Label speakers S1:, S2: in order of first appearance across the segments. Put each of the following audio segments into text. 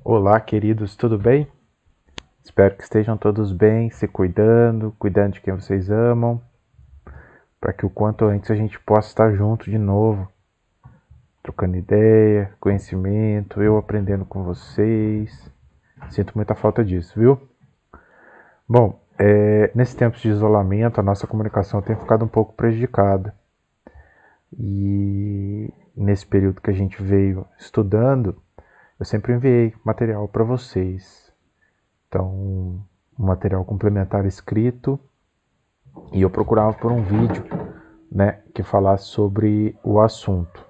S1: Olá, queridos, tudo bem? Espero que estejam todos bem, se cuidando, cuidando de quem vocês amam, para que o quanto antes a gente possa estar junto de novo, trocando ideia, conhecimento, eu aprendendo com vocês. Sinto muita falta disso, viu? Bom, nesse tempo de isolamento, a nossa comunicação tem ficado um pouco prejudicada. E nesse período que a gente veio estudando, eu sempre enviei material para vocês. Então, um material complementar escrito, e eu procurava por um vídeo, né, que falasse sobre o assunto.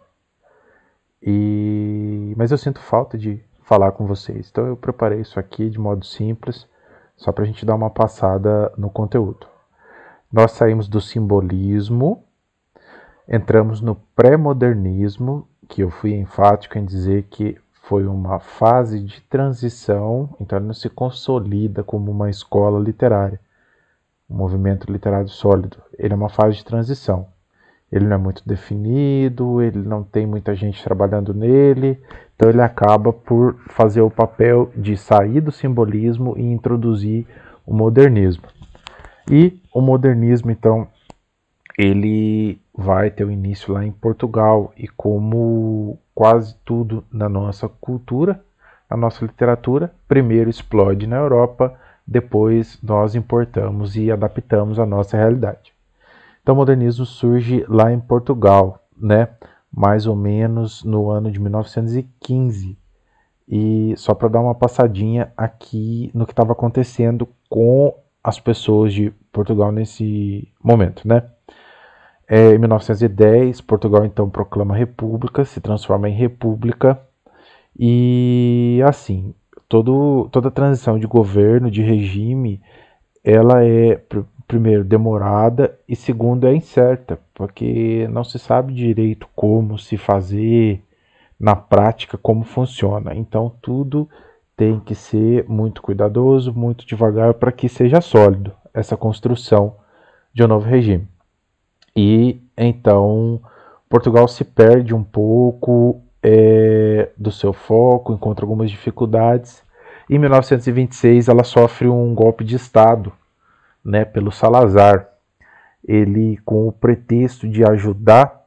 S1: Mas eu sinto falta de falar com vocês, então eu preparei isso aqui de modo simples, só para a gente dar uma passada no conteúdo. Nós saímos do simbolismo, entramos no pré-modernismo, que eu fui enfático em dizer que foi uma fase de transição, então ele não se consolida como uma escola literária, um movimento literário sólido. Ele é uma fase de transição. Ele não é muito definido, ele não tem muita gente trabalhando nele, então ele acaba por fazer o papel de sair do simbolismo e introduzir o modernismo. E o modernismo, então, ele vai ter o início lá em Portugal, e como quase tudo na nossa cultura, na nossa literatura, primeiro explode na Europa, depois nós importamos e adaptamos à nossa realidade. Então o modernismo surge lá em Portugal, né? Mais ou menos no ano de 1915. E só para dar uma passadinha aqui no que estava acontecendo com as pessoas de Portugal nesse momento, né? Em 1910, Portugal então proclama república, se transforma em república, e assim, toda a transição de governo, de regime, ela é, primeiro, demorada, e segundo, é incerta, porque não se sabe direito como se fazer na prática, como funciona. Então tudo tem que ser muito cuidadoso, muito devagar, para que seja sólido essa construção de um novo regime. E então Portugal se perde um pouco do seu foco, encontra algumas dificuldades. Em 1926 ela sofre um golpe de Estado, né, pelo Salazar. Ele, com o pretexto de ajudar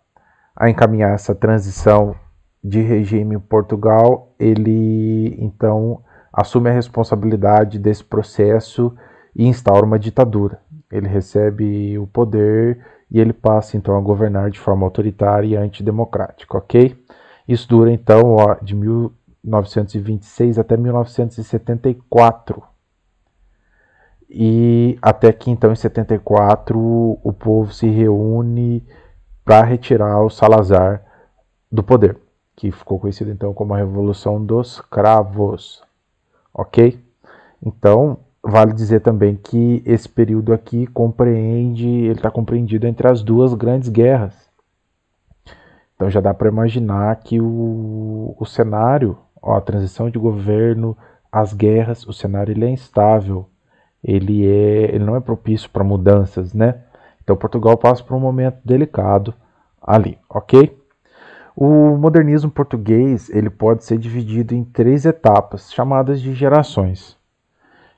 S1: a encaminhar essa transição de regime em Portugal, ele então assume a responsabilidade desse processo e instaura uma ditadura. Ele recebe o poder e ele passa então a governar de forma autoritária e antidemocrática, ok? Isso dura então de 1926 até 1974. E até que então em 74 o povo se reúne para retirar o Salazar do poder, que ficou conhecido então como a Revolução dos Cravos, ok? Então vale dizer também que esse período aqui ele está compreendido entre as duas grandes guerras. Então já dá para imaginar que o cenário, a transição de governo, as guerras, o cenário ele é instável. Ele não é propício para mudanças, né? Então Portugal passa por um momento delicado ali, ok? O modernismo português ele pode ser dividido em 3 etapas, chamadas de gerações.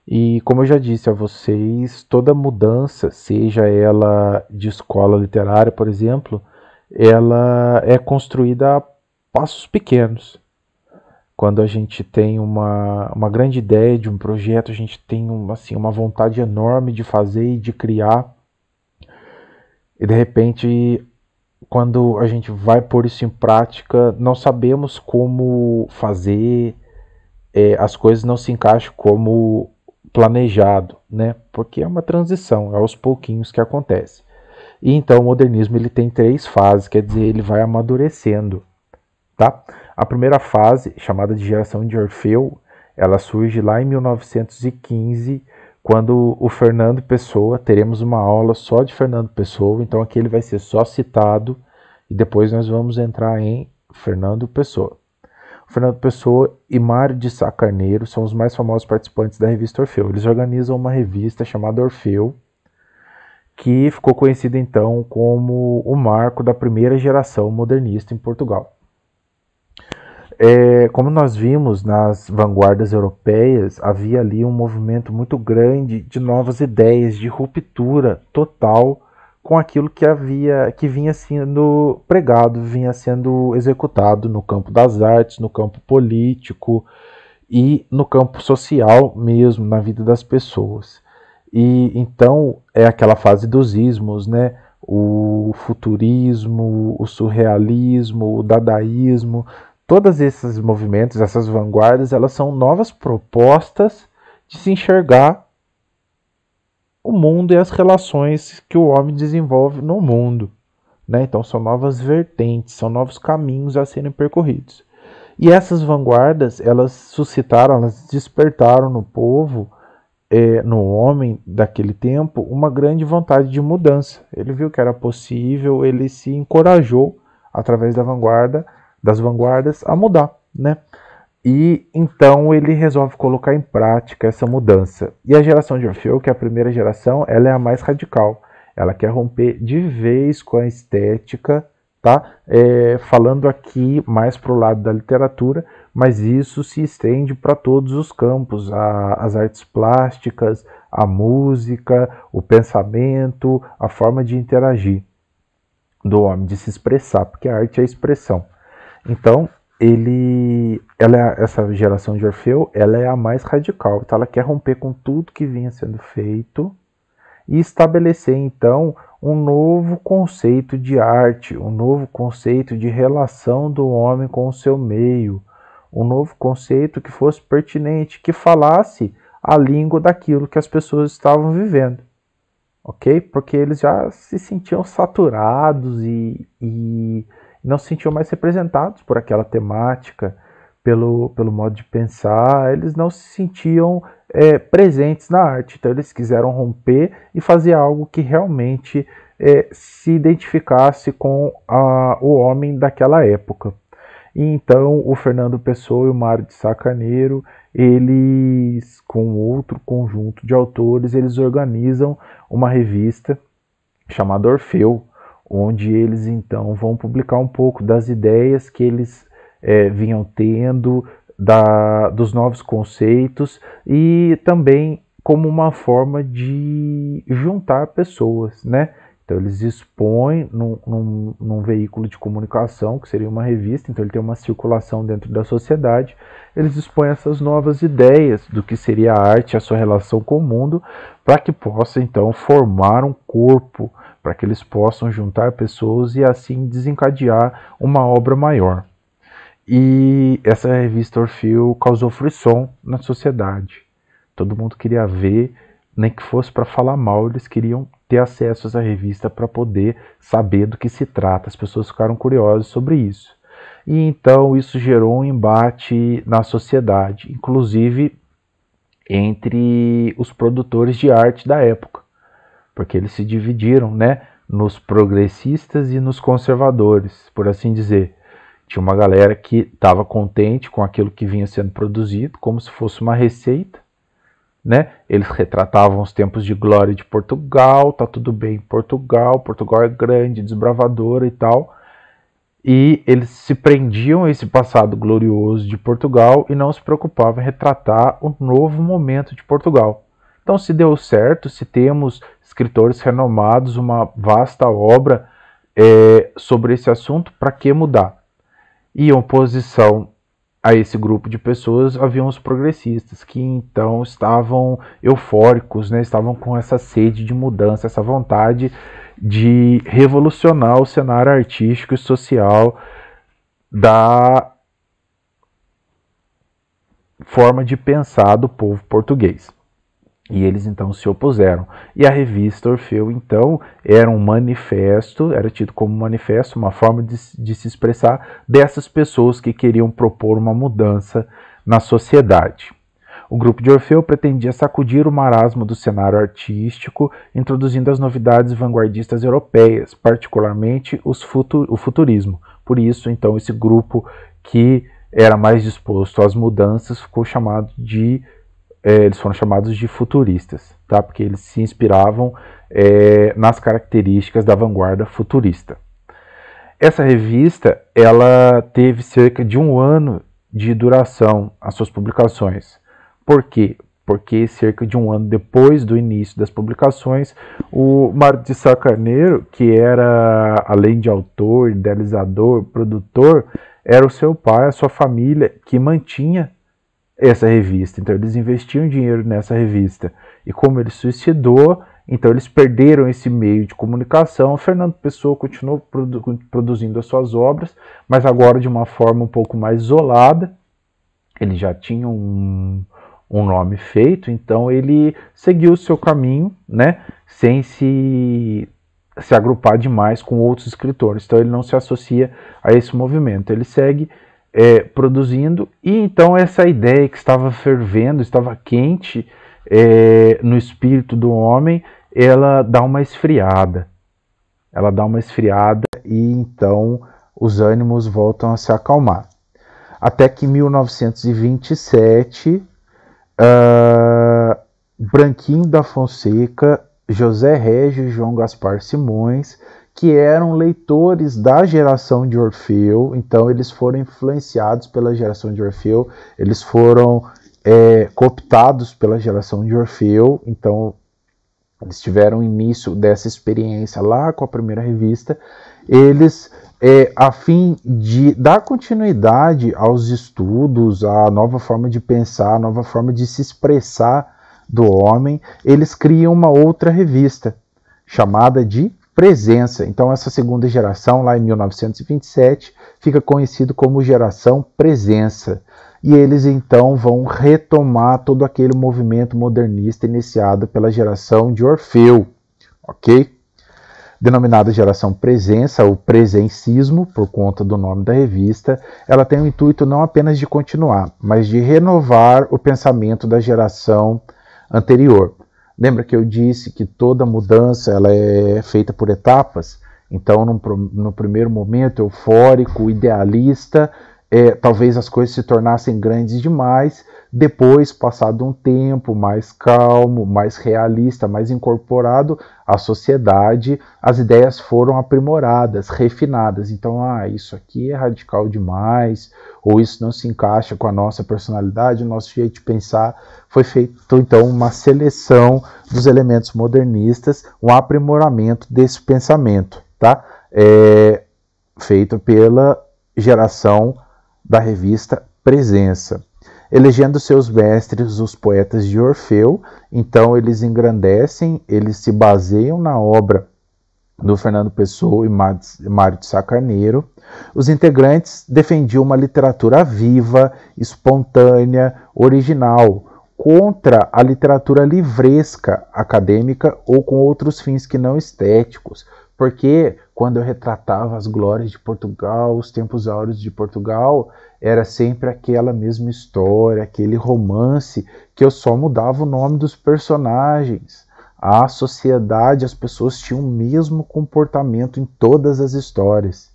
S1: E como eu já disse a vocês, toda mudança, seja ela de escola literária, por exemplo, ela é construída a passos pequenos. Quando a gente tem uma grande ideia de um projeto, a gente tem assim, uma vontade enorme de fazer e de criar. E de repente, quando a gente vai pôr isso em prática, não sabemos como fazer, as coisas não se encaixam como planejado, né? Porque é uma transição, é aos pouquinhos que acontece. E então o modernismo ele tem 3 fases, quer dizer, ele vai amadurecendo. Tá? A primeira fase, chamada de geração de Orfeu, ela surge lá em 1915, quando o Fernando Pessoa, teremos uma aula só de Fernando Pessoa, então aqui ele vai ser só citado, e depois nós vamos entrar em Fernando Pessoa. O Fernando Pessoa e Mário de Sá Carneiro são os mais famosos participantes da revista Orfeu. Eles organizam uma revista chamada Orfeu, que ficou conhecida então como o marco da primeira geração modernista em Portugal. Como nós vimos nas vanguardas europeias, havia ali um movimento muito grande de novas ideias, de ruptura total com aquilo que vinha sendo pregado, vinha sendo executado no campo das artes, no campo político e no campo social mesmo, na vida das pessoas. E então é aquela fase dos ismos, né? O futurismo, o surrealismo, o dadaísmo, todos esses movimentos, essas vanguardas, elas são novas propostas de se enxergar o mundo e as relações que o homem desenvolve no mundo, né? Então são novas vertentes, são novos caminhos a serem percorridos. E essas vanguardas, elas suscitaram, elas despertaram no povo, no homem daquele tempo, uma grande vontade de mudança. Ele viu que era possível, ele se encorajou através das vanguardas a mudar, né? E então ele resolve colocar em prática essa mudança. E a geração de Orfeu, que é a primeira geração, ela é a mais radical. Ela quer romper de vez com a estética, tá? Falando aqui mais para o lado da literatura, mas isso se estende para todos os campos, as artes plásticas, a música, o pensamento, a forma de interagir do homem, de se expressar, porque a arte é a expressão. Então, essa geração de Orfeu, ela é a mais radical, então ela quer romper com tudo que vinha sendo feito e estabelecer então um novo conceito de arte, um novo conceito de relação do homem com o seu meio, um novo conceito que fosse pertinente, que falasse a língua daquilo que as pessoas estavam vivendo, ok? Porque eles já se sentiam saturados e não se sentiam mais representados por aquela temática, pelo modo de pensar, eles não se sentiam presentes na arte. Então eles quiseram romper e fazer algo que realmente se identificasse com o homem daquela época. E então o Fernando Pessoa e o Mário de Sá Carneiro, eles, com outro conjunto de autores, eles organizam uma revista chamada Orfeu, onde eles então vão publicar um pouco das ideias que eles vinham tendo, dos novos conceitos e também como uma forma de juntar pessoas, né? Então eles expõem num veículo de comunicação, que seria uma revista, então ele tem uma circulação dentro da sociedade, eles expõem essas novas ideias do que seria a arte, a sua relação com o mundo, para que possa então formar um corpo, para que eles possam juntar pessoas e assim desencadear uma obra maior. E essa revista Orfeu causou frisson na sociedade. Todo mundo queria ver, nem que fosse para falar mal, eles queriam ter acesso a essa revista para poder saber do que se trata. As pessoas ficaram curiosas sobre isso. E então isso gerou um embate na sociedade, inclusive entre os produtores de arte da época, porque eles se dividiram, né, nos progressistas e nos conservadores, por assim dizer. Tinha uma galera que estava contente com aquilo que vinha sendo produzido, como se fosse uma receita, né? Eles retratavam os tempos de glória de Portugal, tá tudo bem em Portugal, Portugal é grande, desbravadora e tal. E eles se prendiam a esse passado glorioso de Portugal e não se preocupavam em retratar o novo momento de Portugal. Então, se deu certo, se temos escritores renomados, uma vasta obra sobre esse assunto, para que mudar? E em oposição a esse grupo de pessoas haviam os progressistas, que então estavam eufóricos, né? Estavam com essa sede de mudança, essa vontade de revolucionar o cenário artístico e social da forma de pensar do povo português. E eles então se opuseram. E a revista Orfeu então era um manifesto, era tido como um manifesto, uma forma de se expressar dessas pessoas que queriam propor uma mudança na sociedade. O grupo de Orfeu pretendia sacudir o marasmo do cenário artístico, introduzindo as novidades vanguardistas europeias, particularmente o futurismo. Por isso, então, esse grupo que era mais disposto às mudanças eles foram chamados de futuristas, tá? Porque eles se inspiravam nas características da vanguarda futurista. Essa revista, ela teve cerca de um ano de duração as suas publicações. Por quê? Porque cerca de um ano depois do início das publicações, o Mário de Sá Carneiro, que era, além de autor, idealizador, produtor, era o seu pai, a sua família, que mantinha essa revista. Então eles investiam dinheiro nessa revista. E como ele suicidou, então eles perderam esse meio de comunicação. O Fernando Pessoa continuou produzindo as suas obras, mas agora de uma forma um pouco mais isolada. Ele já tinha um nome feito, então ele seguiu o seu caminho, né, sem se agrupar demais com outros escritores. Então ele não se associa a esse movimento. Ele segue produzindo, e então essa ideia que estava fervendo, estava quente no espírito do homem, ela dá uma esfriada. Ela dá uma esfriada e então os ânimos voltam a se acalmar. Até que em 1927, Branquinho da Fonseca, José Régio e João Gaspar Simões, que eram leitores da geração de Orfeu, então eles foram influenciados pela geração de Orfeu, eles foram cooptados pela geração de Orfeu, então eles tiveram o início dessa experiência lá com a primeira revista. Eles, a fim de dar continuidade aos estudos, à nova forma de pensar, à nova forma de se expressar do homem, eles criam uma outra revista, chamada de Presença. Então essa segunda geração, lá em 1927, fica conhecido como Geração Presença. E eles então vão retomar todo aquele movimento modernista iniciado pela geração de Orfeu, ok? Denominada Geração Presença, o presencismo, por conta do nome da revista, ela tem o intuito não apenas de continuar, mas de renovar o pensamento da geração anterior. Lembra que eu disse que toda mudança ela é feita por etapas? Então, no primeiro momento eufórico, idealista, talvez as coisas se tornassem grandes demais. Depois, passado um tempo mais calmo, mais realista, mais incorporado à sociedade, as ideias foram aprimoradas, refinadas. Então, isso aqui é radical demais, ou isso não se encaixa com a nossa personalidade, o nosso jeito de pensar. Foi feito, então, uma seleção dos elementos modernistas, um aprimoramento desse pensamento, tá? Feito pela geração da revista Presença. Elegendo seus mestres, os poetas de Orfeu, então eles engrandecem, eles se baseiam na obra do Fernando Pessoa e Mário de Sá Carneiro. Os integrantes defendiam uma literatura viva, espontânea, original, contra a literatura livresca, acadêmica ou com outros fins que não estéticos. Porque quando eu retratava as glórias de Portugal, os tempos áureos de Portugal, era sempre aquela mesma história, aquele romance, que eu só mudava o nome dos personagens. A sociedade, as pessoas tinham o mesmo comportamento em todas as histórias.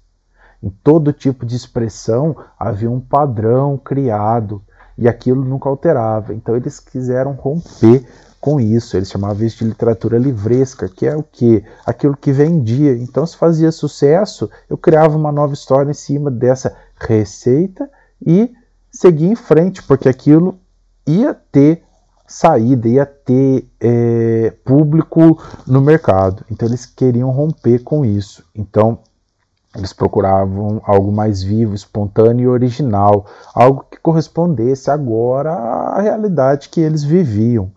S1: Em todo tipo de expressão havia um padrão criado, e aquilo nunca alterava. Então eles quiseram romper com isso, eles chamavam isso de literatura livresca, que é o quê? Aquilo que vendia. Então, se fazia sucesso, eu criava uma nova história em cima dessa receita e seguia em frente, porque aquilo ia ter saída, ia ter público no mercado. Então, eles queriam romper com isso. Então, eles procuravam algo mais vivo, espontâneo e original, algo que correspondesse agora à realidade que eles viviam.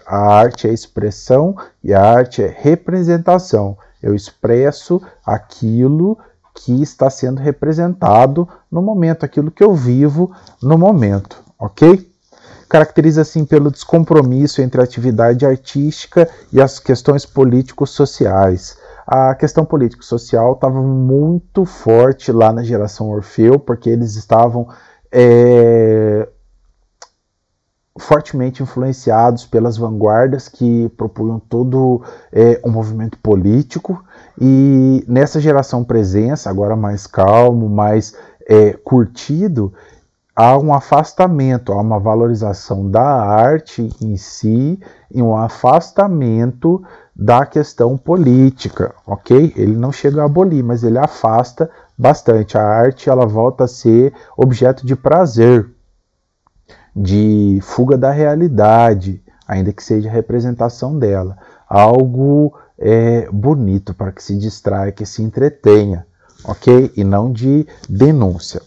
S1: A arte é expressão e a arte é representação. Eu expresso aquilo que está sendo representado no momento, aquilo que eu vivo no momento, ok? Caracteriza-se pelo descompromisso entre a atividade artística e as questões político-sociais. A questão político-social estava muito forte lá na geração Orfeu, porque eles estavam fortemente influenciados pelas vanguardas que propunham todo um movimento político, e nessa geração Presença, agora mais calmo, mais curtido, há um afastamento, há uma valorização da arte em si e um afastamento da questão política, ok? Ele não chega a abolir, mas ele afasta bastante. A arte ela volta a ser objeto de prazer, de fuga da realidade, ainda que seja a representação dela. Algo bonito para que se distraia, que se entretenha, ok? E não de denúncia.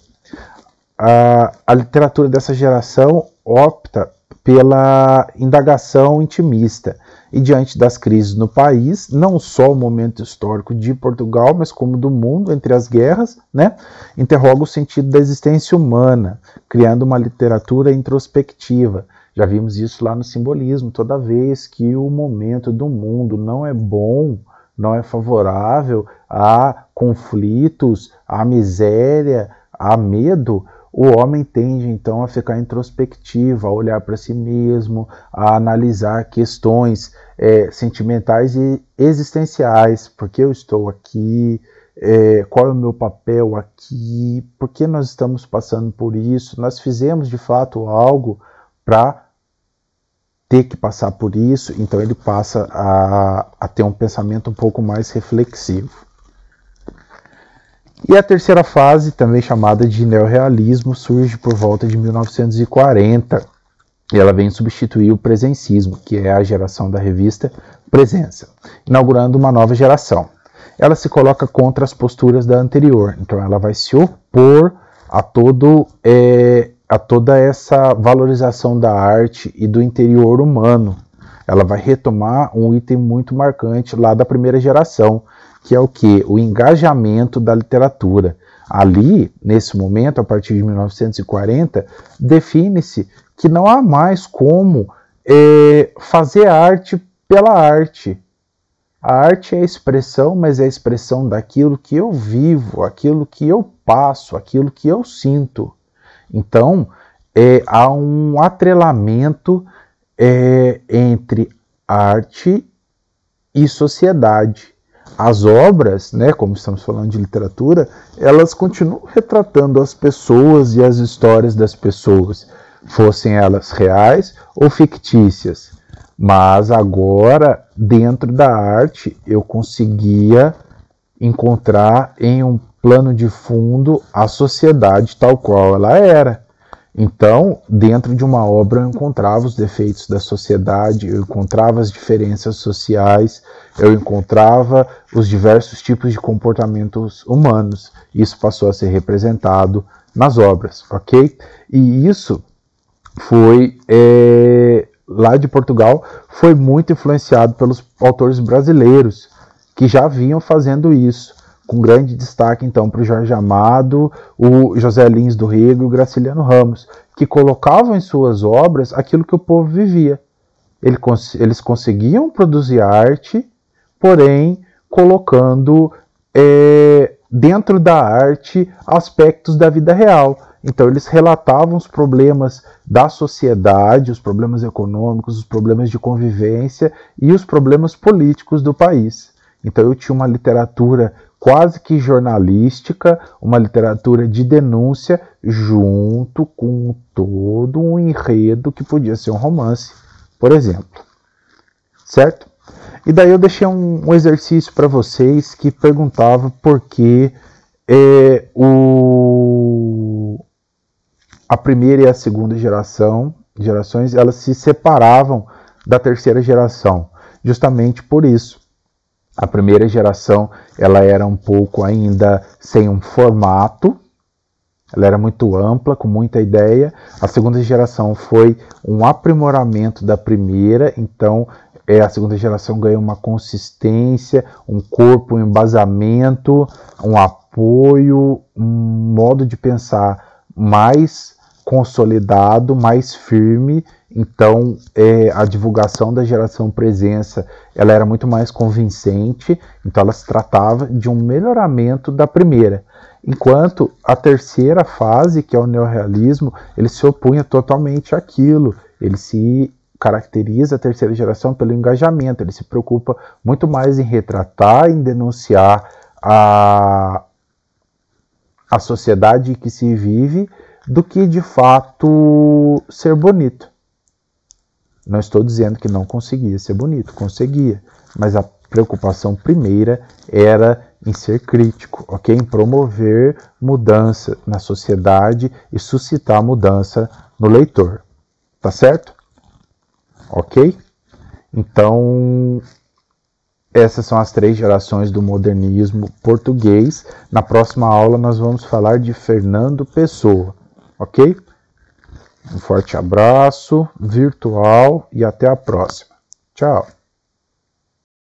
S1: A literatura dessa geração opta pela indagação intimista. E diante das crises no país, não só o momento histórico de Portugal, mas como do mundo entre as guerras, né, interroga o sentido da existência humana, criando uma literatura introspectiva. Já vimos isso lá no simbolismo, toda vez que o momento do mundo não é bom, não é favorável a conflitos, a miséria, a medo, o homem tende então a ficar introspectivo, a olhar para si mesmo, a analisar questões sentimentais e existenciais. Por que eu estou aqui? Qual é o meu papel aqui? Por que nós estamos passando por isso? Nós fizemos de fato algo para ter que passar por isso? Então ele passa a ter um pensamento um pouco mais reflexivo. E a terceira fase, também chamada de neorrealismo, surge por volta de 1940. E ela vem substituir o presencismo, que é a geração da revista Presença, inaugurando uma nova geração. Ela se coloca contra as posturas da anterior, então ela vai se opor a toda essa valorização da arte e do interior humano. Ela vai retomar um item muito marcante lá da primeira geração, que é o quê? O engajamento da literatura. Ali, nesse momento, a partir de 1940, define-se que não há mais como fazer arte pela arte. A arte é a expressão, mas é a expressão daquilo que eu vivo, aquilo que eu passo, aquilo que eu sinto. Então, há um atrelamento entre arte e sociedade. As obras, né, como estamos falando de literatura, elas continuam retratando as pessoas e as histórias das pessoas, fossem elas reais ou fictícias. Mas agora, dentro da arte, eu conseguia encontrar em um plano de fundo a sociedade tal qual ela era. Então, dentro de uma obra, eu encontrava os defeitos da sociedade, eu encontrava as diferenças sociais, eu encontrava os diversos tipos de comportamentos humanos. Isso passou a ser representado nas obras, ok? E isso foi, lá de Portugal, foi muito influenciado pelos autores brasileiros, que já vinham fazendo isso. Com grande destaque, então, para o Jorge Amado, o José Lins do Rego e o Graciliano Ramos, que colocavam em suas obras aquilo que o povo vivia. Eles conseguiam produzir arte, porém, colocando dentro da arte aspectos da vida real. Então, eles relatavam os problemas da sociedade, os problemas econômicos, os problemas de convivência e os problemas políticos do país. Então, eu tinha uma literatura quase que jornalística, uma literatura de denúncia, junto com todo um enredo que podia ser um romance, por exemplo. Certo? E daí eu deixei um exercício para vocês que perguntava por que a primeira e a segunda gerações elas se separavam da terceira geração, justamente por isso. A primeira geração ela era um pouco ainda sem um formato, ela era muito ampla, com muita ideia. A segunda geração foi um aprimoramento da primeira, então a segunda geração ganhou uma consistência, um corpo, um embasamento, um apoio, um modo de pensar mais consolidado, mais firme. Então, a divulgação da geração Presença ela era muito mais convincente, então ela se tratava de um melhoramento da primeira. Enquanto a terceira fase, que é o neorrealismo, ele se opunha totalmente àquilo, ele se caracteriza a terceira geração pelo engajamento, ele se preocupa muito mais em retratar, em denunciar a sociedade que se vive, do que de fato ser bonito. Não estou dizendo que não conseguia ser bonito, conseguia, mas a preocupação primeira era em ser crítico, ok? Em promover mudança na sociedade e suscitar mudança no leitor, tá certo? Ok? Então, essas são as 3 gerações do modernismo português. Na próxima aula nós vamos falar de Fernando Pessoa, ok? Um forte abraço virtual e até a próxima. Tchau!